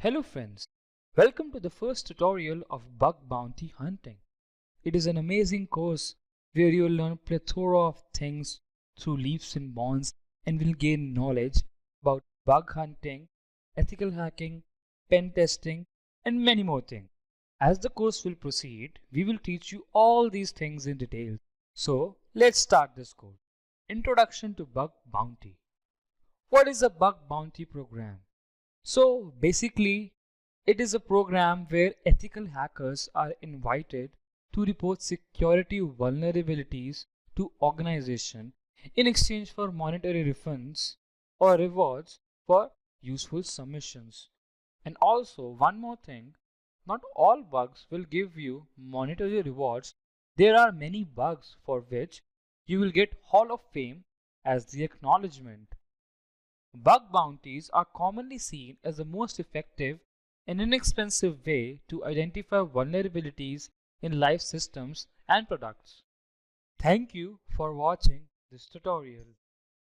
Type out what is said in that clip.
Hello friends, welcome to the first tutorial of bug bounty hunting. It is an amazing course where you will learn a plethora of things through leaps and bounds and will gain knowledge about bug hunting, ethical hacking, pen testing and many more things. As the course will proceed, we will teach you all these things in detail. So let's start this course. Introduction to Bug Bounty. What is a bug bounty program? So basically, it is a program where ethical hackers are invited to report security vulnerabilities to organization in exchange for monetary refunds or rewards for useful submissions. And also one more thing, not all bugs will give you monetary rewards. There are many bugs for which you will get Hall of Fame as the acknowledgement. Bug bounties are commonly seen as the most effective and inexpensive way to identify vulnerabilities in life systems and products. Thank you for watching this tutorial.